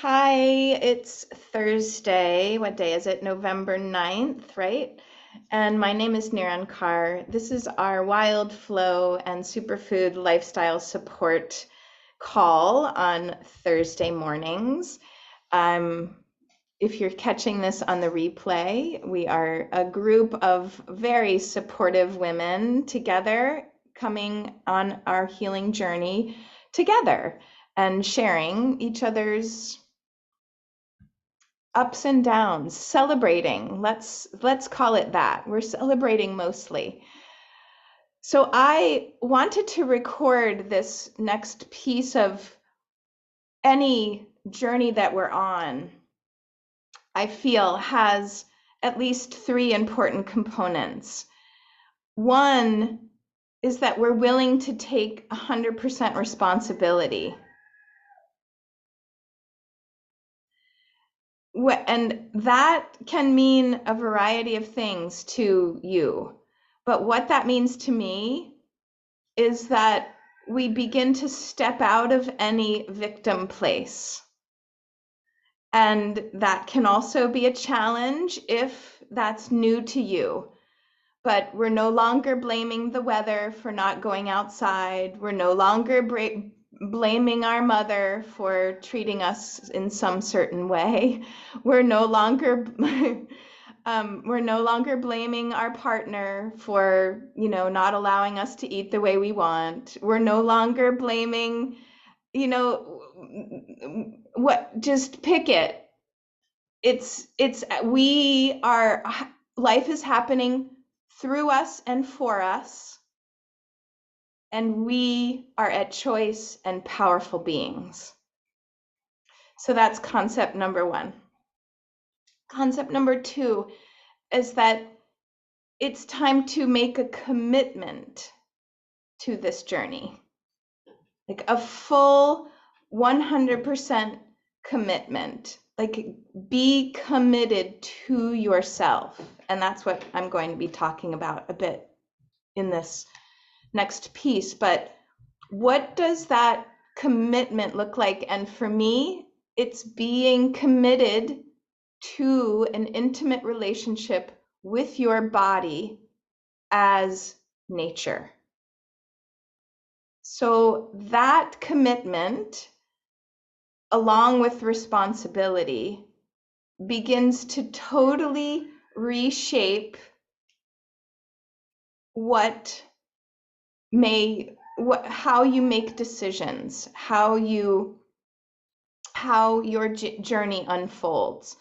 Hi, it's Thursday. What day is it? November 9th, right? And my name is Niran Kaur. This is our WildFlow and Superfood lifestyle support call on Thursday mornings. Um, if you're catching this on the replay, we are a group of very supportive women together coming on our healing journey together and sharing each other's ups and downs, celebrating. Let's call it that. We're celebrating mostly. So I wanted to record this next piece of any journey that we're on. I feel has at least three important components. One is that we're willing to take 100% responsibility. And that can mean a variety of things to you. But what that means to me is that we begin to step out of any victim place. And that can also be a challenge if that's new to you. But we're no longer blaming the weather for not going outside. We're no longer blaming our mother for treating us in some certain way. We're no longer we're no longer blaming our partner for, not allowing us to eat the way we want. We're no longer blaming, just pick it. Life is happening through us and for us, and we are at choice and powerful beings. So that's concept number one. Concept number two is that it's time to make a commitment to this journey, like a full 100% commitment. Like, be committed to yourself. And that's what I'm going to be talking about a bit in this next piece. But what does that commitment look like? And for me, it's being committed to an intimate relationship with your body as nature. So that commitment, along with responsibility, begins to totally reshape how you make decisions, how your journey unfolds.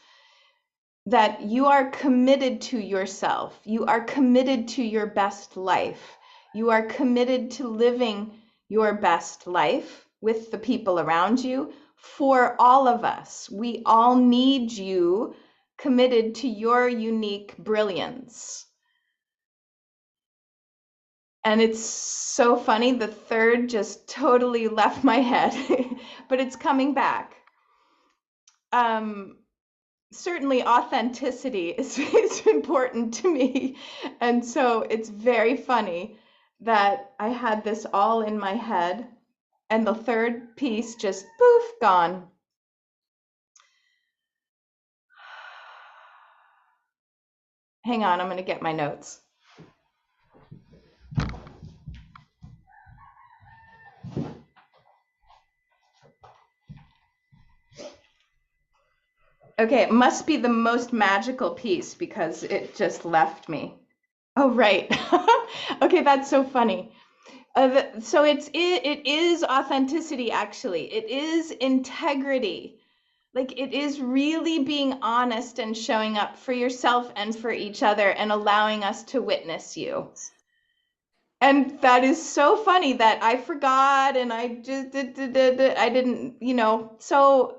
That you are committed to yourself. You are committed to your best life. You are committed to living your best life with the people around you. For all of us, we all need you committed to your unique brilliance. And it's so funny, the third just totally left my head, but it's coming back. Certainly authenticity is important to me. And so it's very funny that I had this all in my head and the third piece just poof, gone. Hang on, I'm going to get my notes. Okay, it must be the most magical piece because it just left me. Oh, right. Okay, that's so funny. So it is authenticity, actually. It is integrity. Like, it is really being honest and showing up for yourself and for each other and allowing us to witness you. And that is so funny that I forgot and I just I didn't, so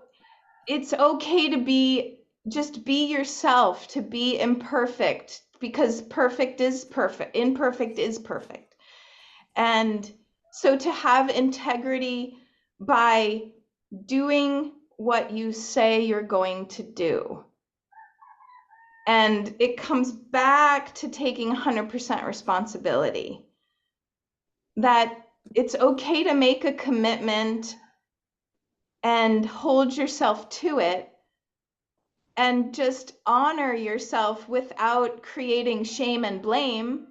it's okay to just be yourself, to be imperfect, because perfect is perfect, imperfect is perfect. And so to have integrity by doing what you say you're going to do. And it comes back to taking 100% responsibility. That it's okay to make a commitment and hold yourself to it and just honor yourself without creating shame and blame,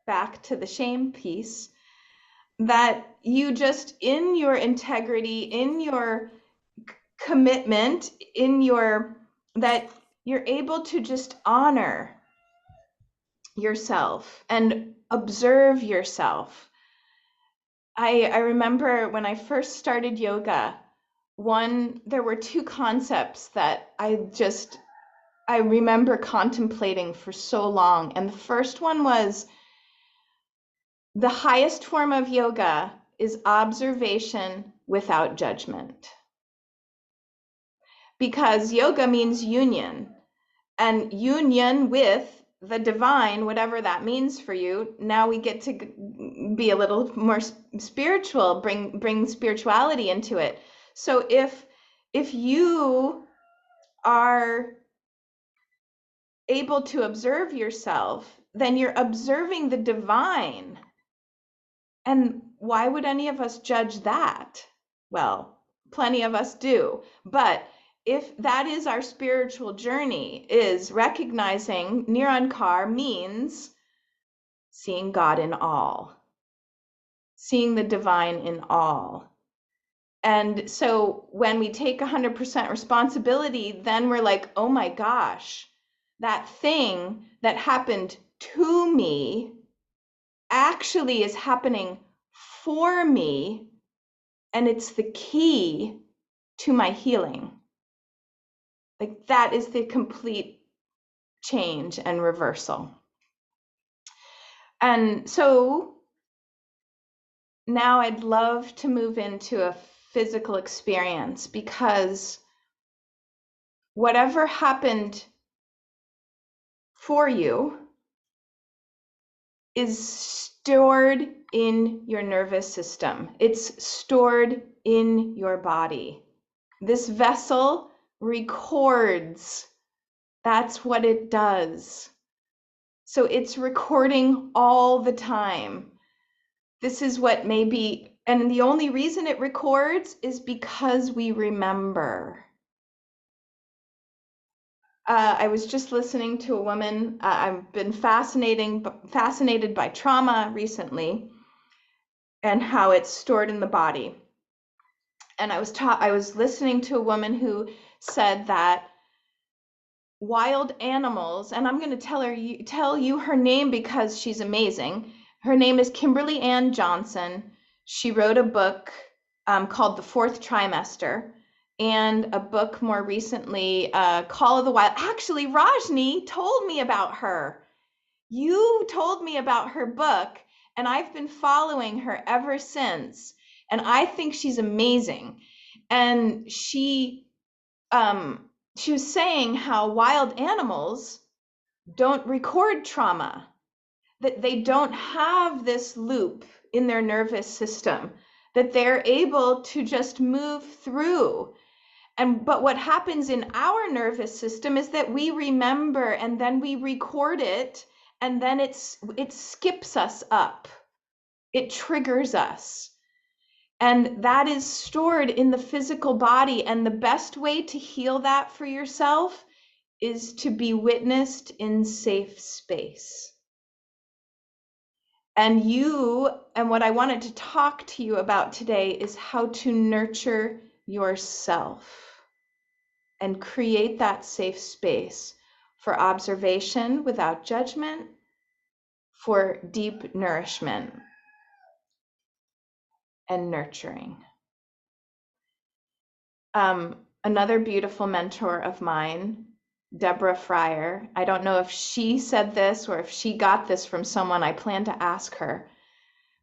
back to the shame piece, that you just, in your integrity, in your commitment, that you're able to just honor yourself and observe yourself. I remember when I first started yoga, there were two concepts that I remember contemplating for so long. And the first one was the highest form of yoga is observation without judgment. Because yoga means union, and union with the divine, whatever that means for you. Now we get to be a little more spiritual, bring spirituality into it. So if you are able to observe yourself, then you're observing the divine. And why would any of us judge that? Well, plenty of us do. But if that is our spiritual journey, is recognizing Nirankar means seeing God in all, seeing the divine in all. And so when we take 100% responsibility, then we're like, oh my gosh, that thing that happened to me actually is happening for me, and it's the key to my healing. Like, that is the complete change and reversal. And so now I'd love to move into a physical experience, because whatever happened for you is stored in your nervous system. It's stored in your body. This vessel records. That's what it does. So it's recording all the time. This is what may be, and the only reason it records is because we remember. I was just listening to a woman. I've been fascinated by trauma recently and how it's stored in the body. And I was listening to a woman who said that wild animals, and I'm going to tell you her name because she's amazing. Her name is Kimberly Ann Johnson. She wrote a book called The Fourth Trimester, and a book more recently, Call of the Wild. Actually, Rajni told me about her. You told me about her book, and I've been following her ever since. And I think she's amazing. And she was saying how wild animals don't record trauma, that they don't have this loop in their nervous system, that they're able to just move through. But what happens in our nervous system is that we remember, and then we record it, and then it skips us up. It triggers us. And that is stored in the physical body. And the best way to heal that for yourself is to be witnessed in safe space. And what I wanted to talk to you about today is how to nurture yourself and create that safe space for observation without judgment, for deep nourishment and nurturing. Another beautiful mentor of mine, Deborah Fryer, I don't know if she said this or if she got this from someone. I plan to ask her,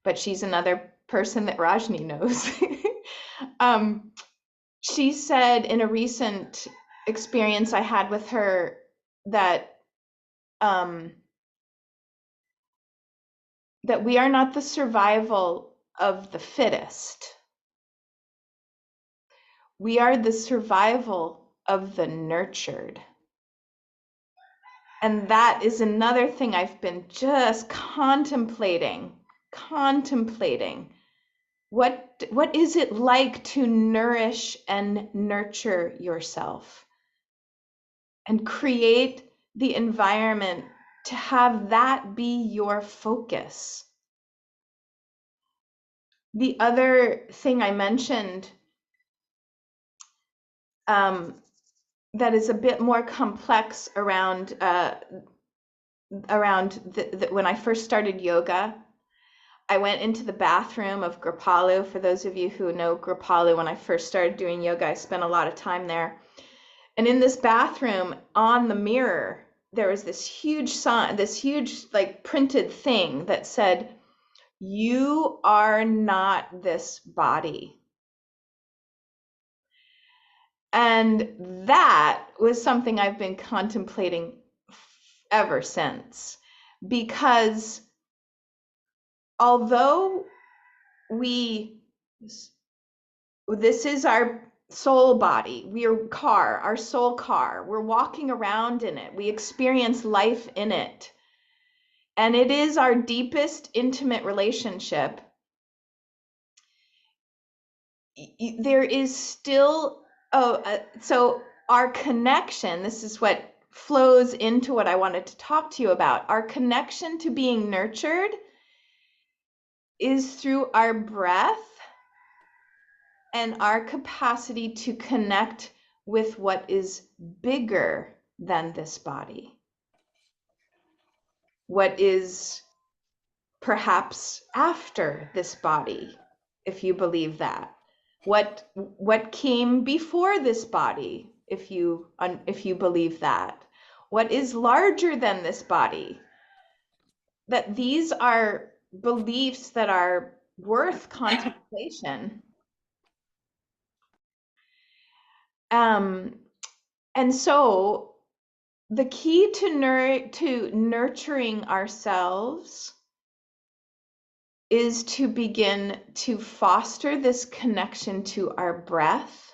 but she's another person that Rajni knows. She said in a recent experience I had with her that that we are not the survival of the fittest. We are the survival of the nurtured. And that is another thing I've been just contemplating. What is it like to nourish and nurture yourself and create the environment to have that be your focus? The other thing I mentioned that is a bit more complex around when I first started yoga. I went into the bathroom of Kripalu. For those of you who know Kripalu, when I first started doing yoga, I spent a lot of time there. And in this bathroom, on the mirror, there was this huge sign, this huge like printed thing that said, "You are not this body." And that was something I've been contemplating ever since, because although this is our soul body, our soul car, we're walking around in it, we experience life in it, and it is our deepest intimate relationship, there is still, so our connection, this is what flows into what I wanted to talk to you about. Our connection to being nurtured is through our breath and our capacity to connect with what is bigger than this body, what is perhaps after this body, if you believe that, what came before this body, if you believe that, what is larger than this body, that these are beliefs that are worth contemplation. And so the key to nurturing ourselves is to begin to foster this connection to our breath,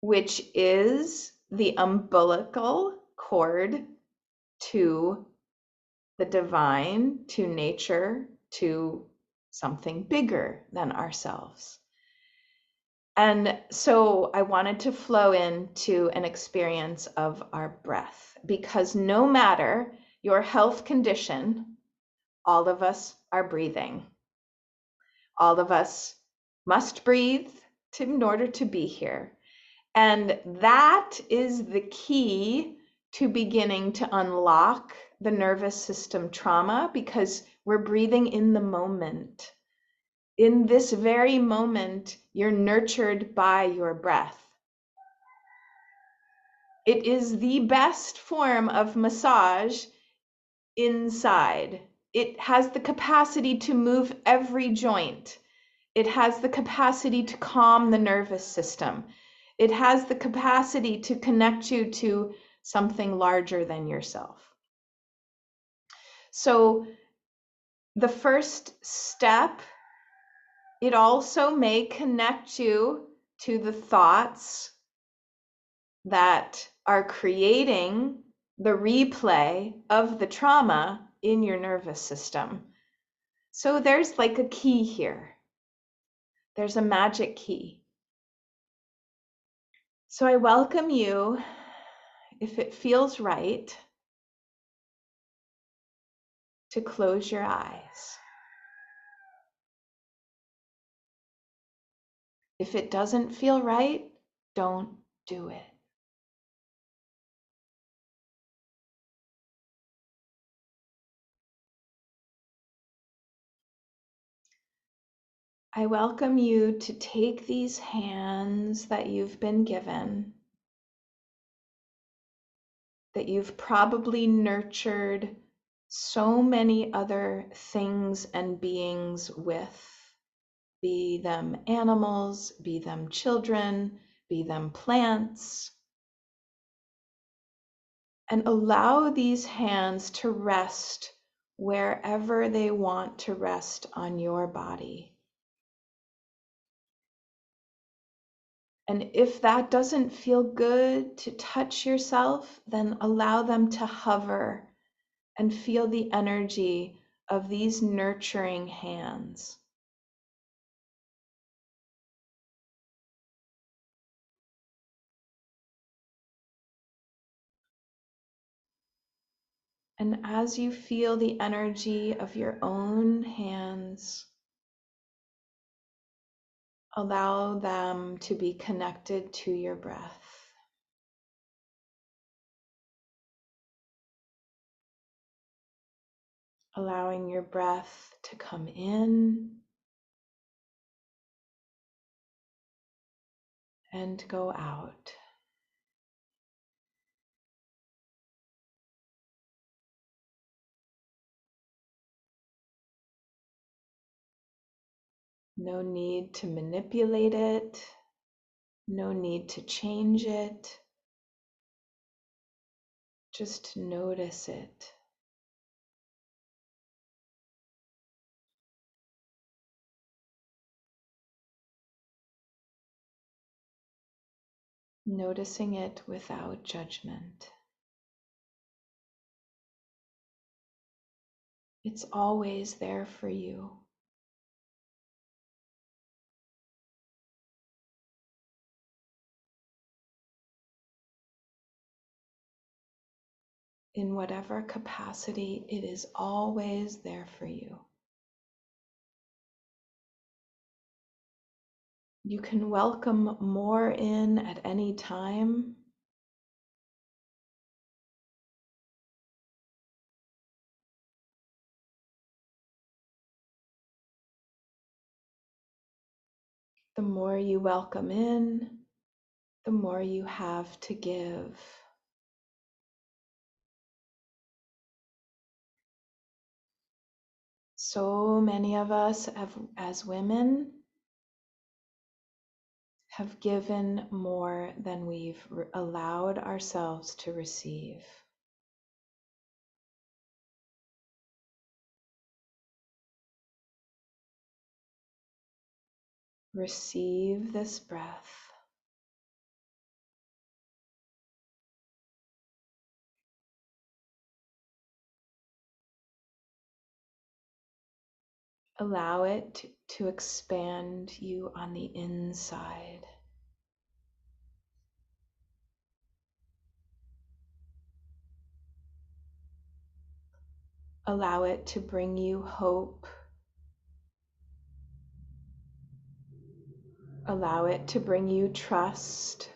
which is the umbilical cord to the divine, to nature, to something bigger than ourselves. And so I wanted to flow into an experience of our breath, because no matter your health condition, all of us are breathing. All of us must breathe in order to be here. And that is the key to beginning to unlock the nervous system trauma, because we're breathing in the moment. In this very moment, you're nurtured by your breath. It is the best form of massage inside. It has the capacity to move every joint. It has the capacity to calm the nervous system. It has the capacity to connect you to something larger than yourself. So the first step, it also may connect you to the thoughts that are creating the replay of the trauma in your nervous system. So there's like a key here. There's a magic key. So I welcome you, if it feels right, to close your eyes. If it doesn't feel right, don't do it. I welcome you to take these hands that you've been given, that you've probably nurtured so many other things and beings with, be them animals, be them children, be them plants, and allow these hands to rest wherever they want to rest on your body. And if that doesn't feel good to touch yourself, then allow them to hover and feel the energy of these nurturing hands. And as you feel the energy of your own hands, allow them to be connected to your breath. Allowing your breath to come in and go out. No need to manipulate it. No need to change it. Just notice it. Noticing it without judgment. It's always there for you. In whatever capacity, it is always there for you. You can welcome more in at any time. The more you welcome in, the more you have to give. So many of us as women have given more than we've allowed ourselves to receive. Receive this breath. Allow it to expand you on the inside. Allow it to bring you hope. Allow it to bring you trust.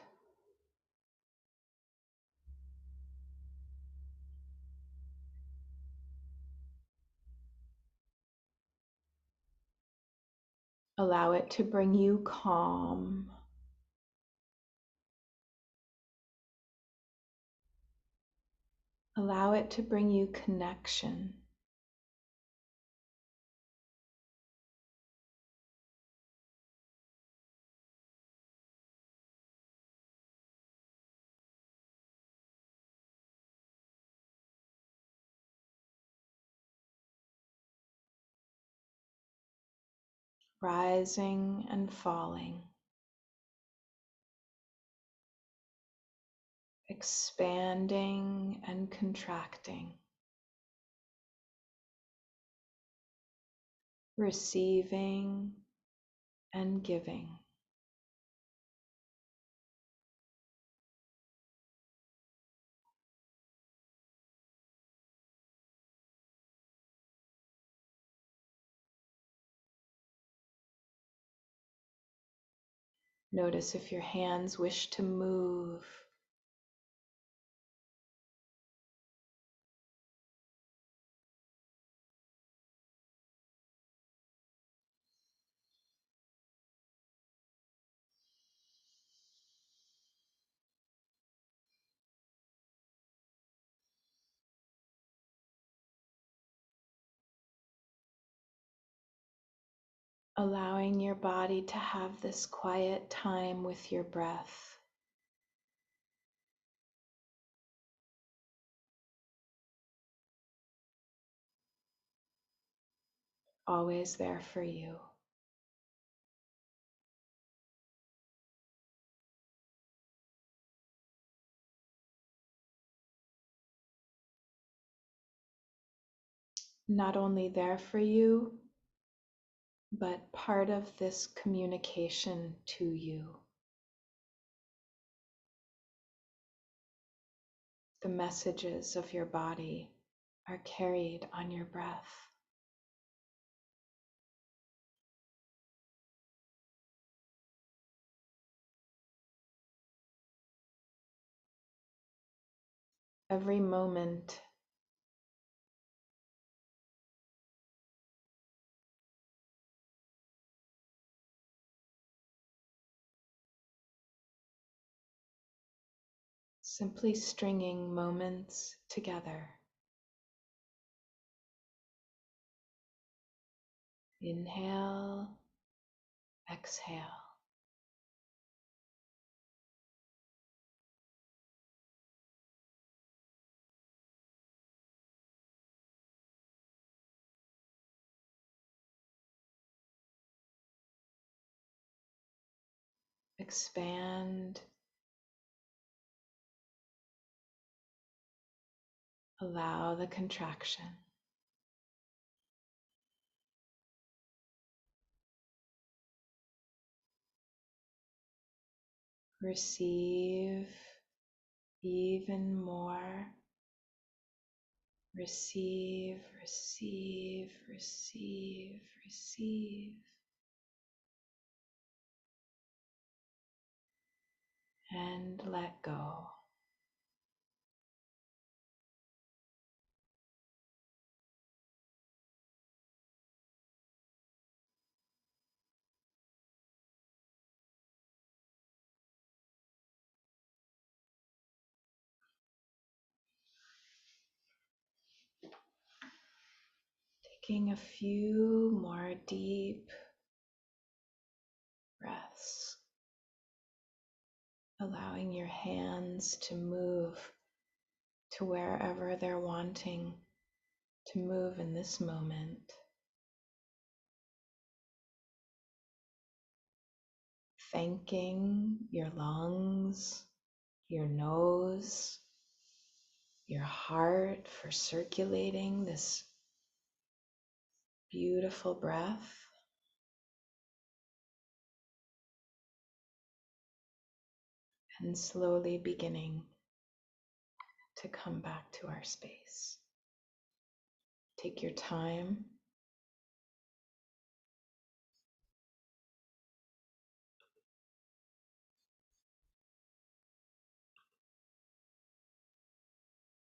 Allow it to bring you calm. Allow it to bring you connection. Rising and falling. Expanding and contracting. Receiving and giving. Notice if your hands wish to move. Allowing your body to have this quiet time with your breath. Always there for you. Not only there for you, but part of this communication to you. The messages of your body are carried on your breath. Every moment simply stringing moments together. Inhale, exhale. Expand. Allow the contraction. Receive even more. Receive, receive, receive, receive. And let go. Taking a few more deep breaths, allowing your hands to move to wherever they're wanting to move in this moment. Thanking your lungs, your nose, your heart for circulating this beautiful breath. And slowly beginning to come back to our space. Take your time.